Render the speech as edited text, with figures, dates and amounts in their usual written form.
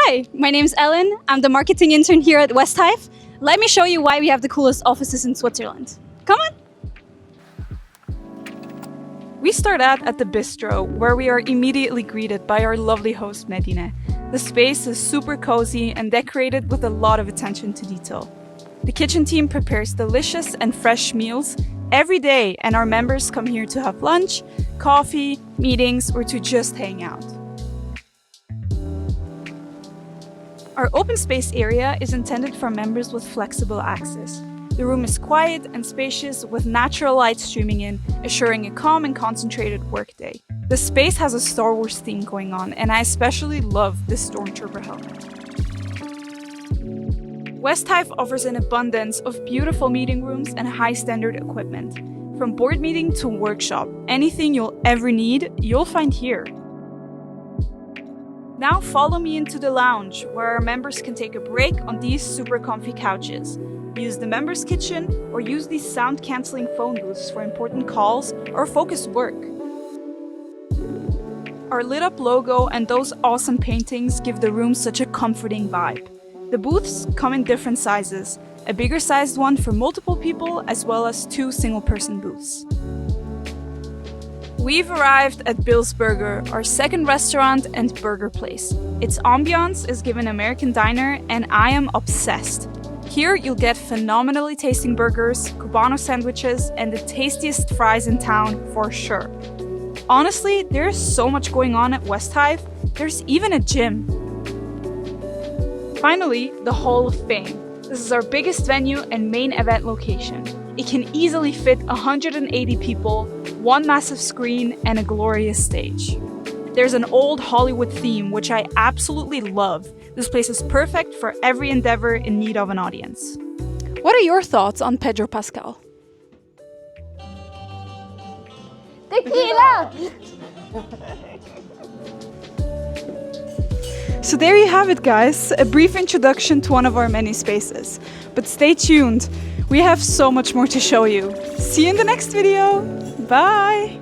Hi, my name is Ellen. I'm the marketing intern here at Westhive. Let me show you why we have the coolest offices in Switzerland. Come on. We start out at the bistro, where we are immediately greeted by our lovely host Medine. The space is super cozy and decorated with a lot of attention to detail. The kitchen team prepares delicious and fresh meals every day, and our members come here to have lunch, coffee, meetings, or to just hang out. Our open space area is intended for members with flexible access. The room is quiet and spacious with natural light streaming in, assuring a calm and concentrated workday. The space has a Star Wars theme going on, and I especially love this Stormtrooper helmet. Westhive offers an abundance of beautiful meeting rooms and high-standard equipment. From board meeting to workshop, anything you'll ever need, you'll find here. Now follow me into the lounge, where our members can take a break on these super comfy couches, use the members' kitchen, or use these sound-canceling phone booths for important calls or focused work. Our lit-up logo and those awesome paintings give the room such a comforting vibe. The booths come in different sizes, a bigger sized one for multiple people as well as 2 single-person booths. We've arrived at Bill's Burger, our second restaurant and burger place. Its ambiance is given American diner, and I am obsessed. Here you'll get phenomenally tasting burgers, Cubano sandwiches, and the tastiest fries in town for sure. Honestly, there's so much going on at Westhive, there's even a gym. Finally, the Hall of Fame. This is our biggest venue and main event location. It can easily fit 180 people, one massive screen, and a glorious stage. There's an old Hollywood theme, which I absolutely love. This place is perfect for every endeavor in need of an audience. What are your thoughts on Pedro Pascal? Tequila! So there you have it, guys, a brief introduction to one of our many spaces. But stay tuned, we have so much more to show you. See you in the next video. Bye!